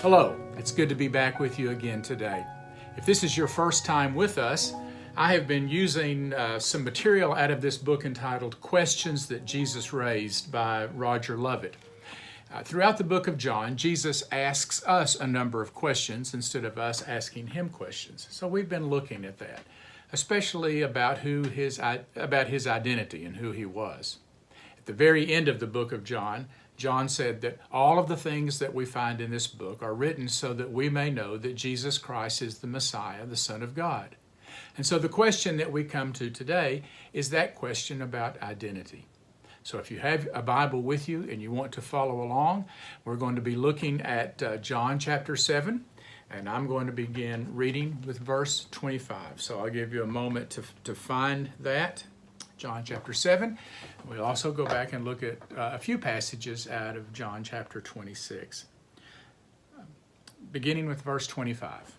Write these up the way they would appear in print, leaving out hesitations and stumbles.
Hello, it's good to be back with you again today. If this is your first time with us, I have been using some material out of this book entitled Questions That Jesus Raised by Roger Lovett. Throughout the book of John, Jesus asks us a number of questions instead of us asking him questions. So we've been looking at that, especially about his identity and who he was. At the very end of the book of John, John said that all of the things that we find in this book are written so that we may know that Jesus Christ is the Messiah, the Son of God. And so the question that we come to today is that question about identity. So if you have a Bible with you and you want to follow along, we're going to be looking at John chapter 7, and I'm going to begin reading with verse 25. So I'll give you a moment to find that. John chapter 7. We'll also go back and look at a few passages out of John chapter 26. Beginning with verse 25.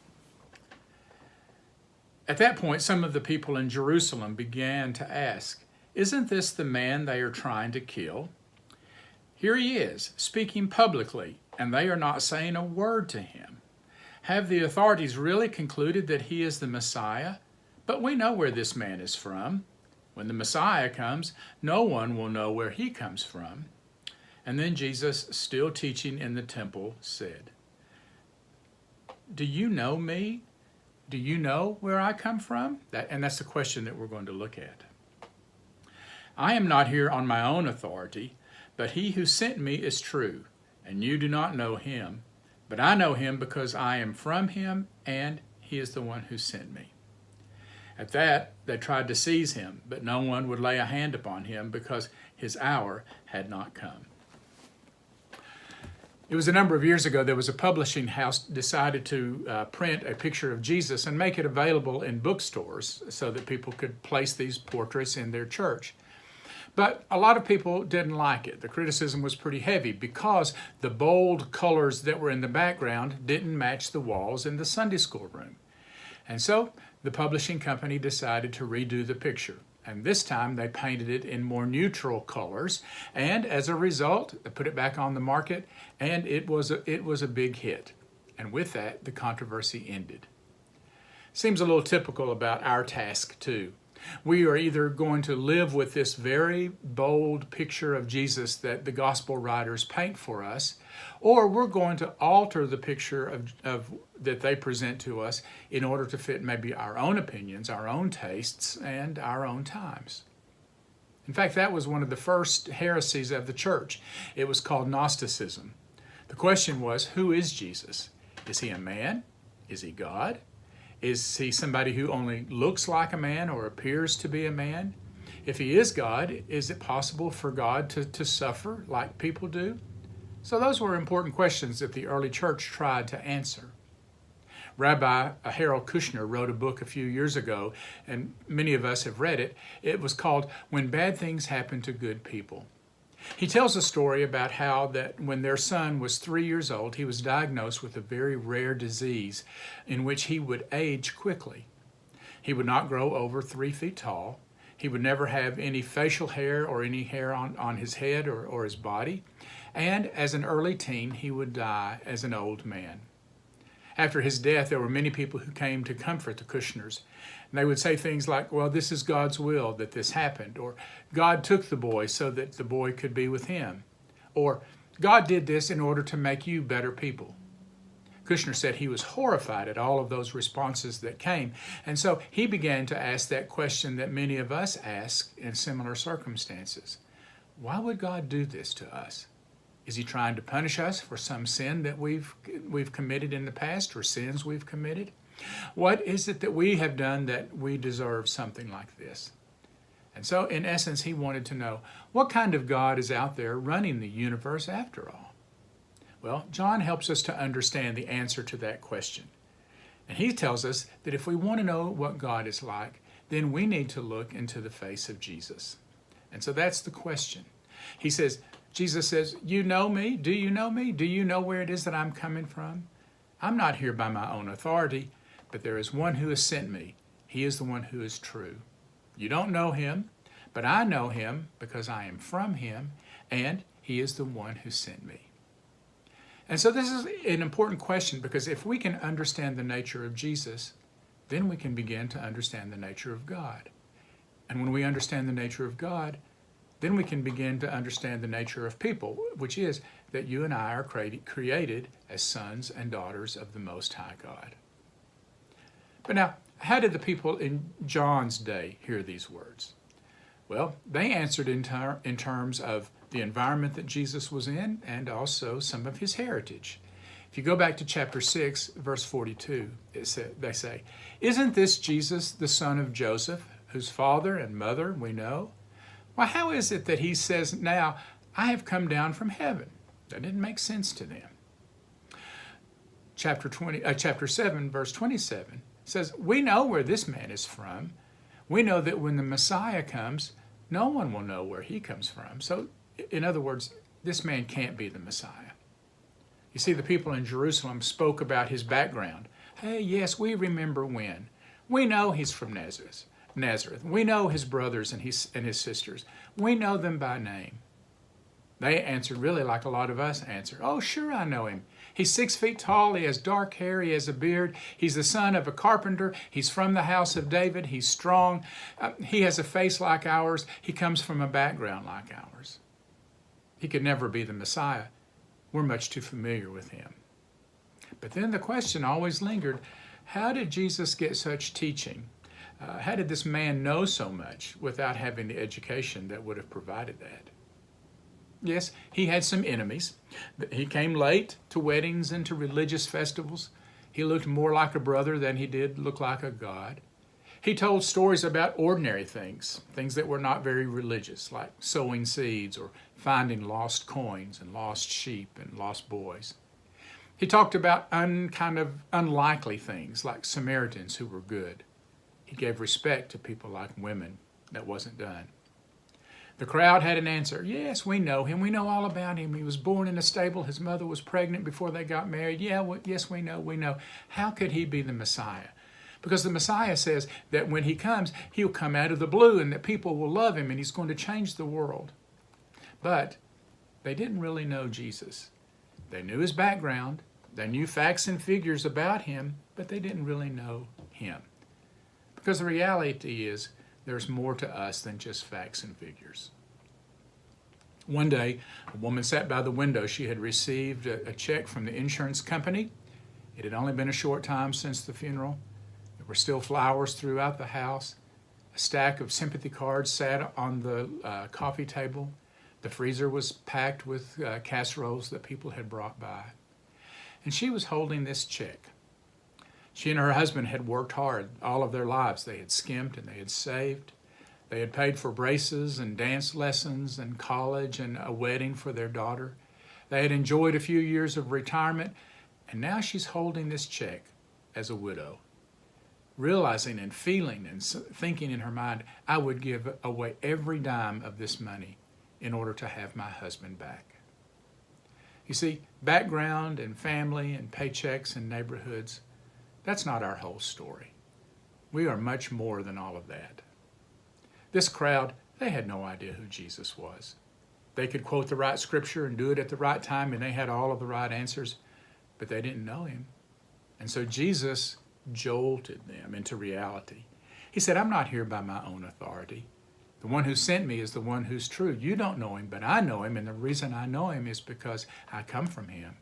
At that point, some of the people in Jerusalem began to ask, "Isn't this the man they are trying to kill? Here he is, speaking publicly, and they are not saying a word to him. Have the authorities really concluded that he is the Messiah? But we know where this man is from. When the Messiah comes, no one will know where he comes from." And then Jesus, still teaching in the temple, said, "Do you know me? Do you know where I come from?" That's the question that we're going to look at. "I am not here on my own authority, but he who sent me is true, and you do not know him. But I know him because I am from him, and he is the one who sent me." At that, they tried to seize him, but no one would lay a hand upon him because his hour had not come. It was a number of years ago, there was a publishing house decided to print a picture of Jesus and make it available in bookstores so that people could place these portraits in their church. But a lot of people didn't like it. The criticism was pretty heavy because the bold colors that were in the background didn't match the walls in the Sunday school room. And so the publishing company decided to redo the picture. And this time they painted it in more neutral colors. And as a result, they put it back on the market, and it was a big hit. And with that, the controversy ended. Seems a little typical about our task too. We are either going to live with this very bold picture of Jesus that the gospel writers paint for us, or we're going to alter the picture of that they present to us in order to fit maybe our own opinions, our own tastes, and our own times. In fact, that was one of the first heresies of the church. It was called Gnosticism. The question was, who is Jesus? Is he a man? Is he God? Is he somebody who only looks like a man or appears to be a man? If he is God, is it possible for God to suffer like people do? So those were important questions that the early church tried to answer. Rabbi Harold Kushner wrote a book a few years ago, and many of us have read it. It was called When Bad Things Happen to Good People. He tells a story about how that when their son was 3 years old, he was diagnosed with a very rare disease in which he would age quickly. He would not grow over 3 feet tall. He would never have any facial hair or any hair on his head or his body. And as an early teen, he would die as an old man. After his death, there were many people who came to comfort the Kushners. And they would say things like, "Well, this is God's will that this happened," or "God took the boy so that the boy could be with him," or "God did this in order to make you better people." Kushner said he was horrified at all of those responses that came. And so he began to ask that question that many of us ask in similar circumstances. Why would God do this to us? Is he trying to punish us for some sin that we've committed in the past or sins we've committed? What is it that we have done that we deserve something like this? And so, in essence, he wanted to know, what kind of God is out there running the universe after all? Well, John helps us to understand the answer to that question. And he tells us that if we want to know what God is like, then we need to look into the face of Jesus. And so that's the question. Jesus says, "You know me? Do you know me? Do you know where it is that I'm coming from? I'm not here by my own authority, but there is one who has sent me. He is the one who is true. You don't know him, but I know him because I am from him, and he is the one who sent me." And so this is an important question, because if we can understand the nature of Jesus, then we can begin to understand the nature of God. And when we understand the nature of God, then we can begin to understand the nature of people, which is that you and I are created as sons and daughters of the Most High God. But now, how did the people in John's day hear these words? Well, they answered in terms of the environment that Jesus was in and also some of his heritage. If you go back to chapter 6, verse 42, they say, "Isn't this Jesus, the son of Joseph, whose father and mother we know? Well, how is it that he says now, 'I have come down from heaven'?" That didn't make sense to them. Chapter 7, verse 27 says, "We know where this man is from. We know that when the Messiah comes, no one will know where he comes from." So, in other words, this man can't be the Messiah. You see, the people in Jerusalem spoke about his background. "Hey, yes, we remember when. We know he's from Nazareth. We know his brothers and his sisters. We know them by name." They answered really like a lot of us answer. "Oh, sure, I know him. He's 6 feet tall. He has dark hair. He has a beard. He's the son of a carpenter. He's from the house of David. He's strong. He has a face like ours. He comes from a background like ours." He could never be the Messiah. We're much too familiar with him. But then the question always lingered, how did Jesus get such teaching? How did this man know so much without having the education that would have provided that? Yes, he had some enemies. He came late to weddings and to religious festivals. He looked more like a brother than he did look like a god. He told stories about ordinary things that were not very religious, like sowing seeds or finding lost coins and lost sheep and lost boys. He talked about kind of unlikely things like Samaritans who were good. He gave respect to people like women. That wasn't done. The crowd had an answer. "Yes, we know him. We know all about him. He was born in a stable. His mother was pregnant before they got married. Yes, we know. How could he be the Messiah? Because the Messiah says that when he comes, he'll come out of the blue and that people will love him and he's going to change the world." But they didn't really know Jesus. They knew his background. They knew facts and figures about him, but they didn't really know him. Because the reality is, there's more to us than just facts and figures. One day, a woman sat by the window. She had received a check from the insurance company. It had only been a short time since the funeral. There were still flowers throughout the house. A stack of sympathy cards sat on the coffee table. The freezer was packed with casseroles that people had brought by. And she was holding this check. She and her husband had worked hard all of their lives. They had skimped and they had saved. They had paid for braces and dance lessons and college and a wedding for their daughter. They had enjoyed a few years of retirement, and now she's holding this check as a widow, realizing and feeling and thinking in her mind, "I would give away every dime of this money in order to have my husband back." You see, background and family and paychecks and neighborhoods, that's not our whole story. We are much more than all of that. This crowd, they had no idea who Jesus was. They could quote the right scripture and do it at the right time, and they had all of the right answers, but they didn't know him. And so Jesus jolted them into reality. He said, "I'm not here by my own authority. The one who sent me is the one who's true. You don't know him, but I know him, and the reason I know him is because I come from him,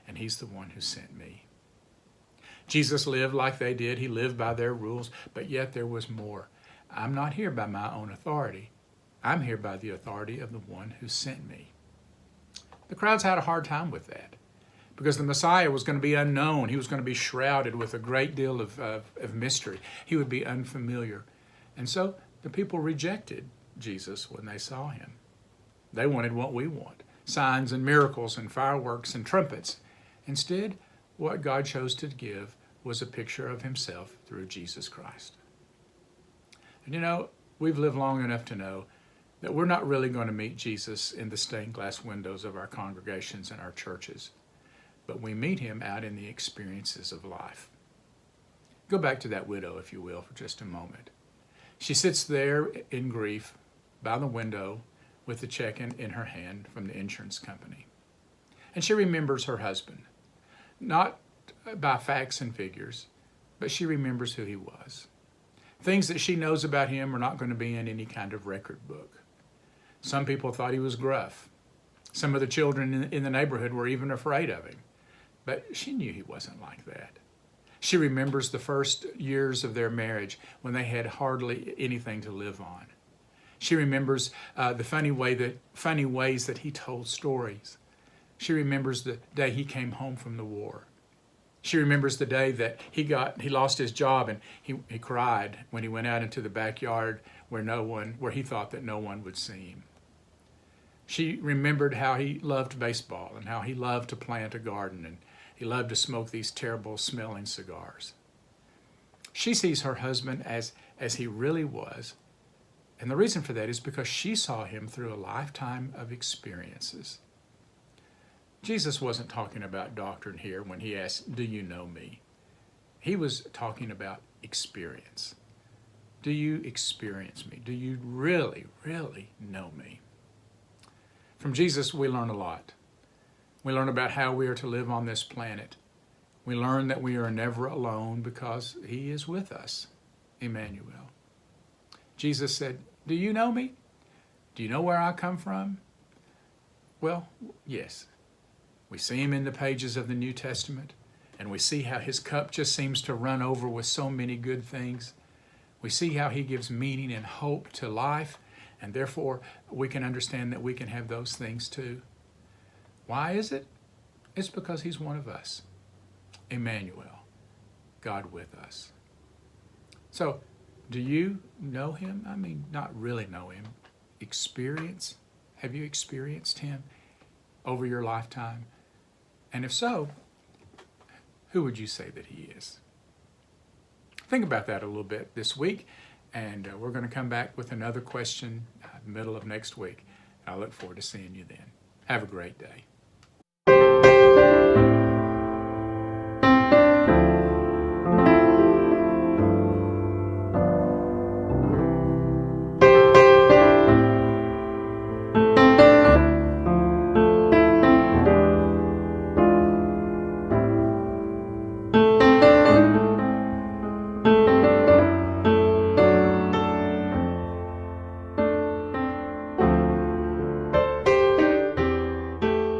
and he's the one who sent me." Jesus lived like they did. He lived by their rules, but yet there was more. "I'm not here by my own authority. I'm here by the authority of the one who sent me." The crowds had a hard time with that because the Messiah was going to be unknown. He was going to be shrouded with a great deal of mystery. He would be unfamiliar. And so the people rejected Jesus when they saw him. They wanted what we want, signs and miracles and fireworks and trumpets. Instead, what God chose to give was a picture of himself through Jesus Christ. And you know, we've lived long enough to know that we're not really going to meet Jesus in the stained glass windows of our congregations and our churches, but we meet him out in the experiences of life. Go back to that widow, if you will, for just a moment. She sits there in grief by the window with the check in her hand from the insurance company. And she remembers her husband, not by facts and figures, but she remembers who he was. Things that she knows about him are not going to be in any kind of record book. Some people thought he was gruff. Some of the children in the neighborhood were even afraid of him. But she knew he wasn't like that. She remembers the first years of their marriage when they had hardly anything to live on. She remembers the funny ways that he told stories. She remembers the day he came home from the war. She remembers the day that he lost his job and he cried when he went out into the backyard where he thought that no one would see him. She remembered how he loved baseball and how he loved to plant a garden and he loved to smoke these terrible smelling cigars. She sees her husband as he really was. And the reason for that is because she saw him through a lifetime of experiences. Jesus wasn't talking about doctrine here when he asked, "Do you know me?" He was talking about experience. Do you experience me? Do you really, really know me? From Jesus, we learn a lot. We learn about how we are to live on this planet. We learn that we are never alone because he is with us, Emmanuel. Jesus said, "Do you know me? Do you know where I come from?" Well, yes. We see him in the pages of the New Testament, and we see how his cup just seems to run over with so many good things. We see how he gives meaning and hope to life, and therefore we can understand that we can have those things too. Why is it? It's because he's one of us. Emmanuel, God with us. So, do you know him? I mean, not really know him. Experience? Have you experienced him over your lifetime? And if so, who would you say that he is? Think about that a little bit this week, and we're going to come back with another question middle of next week. I look forward to seeing you then. Have a great day.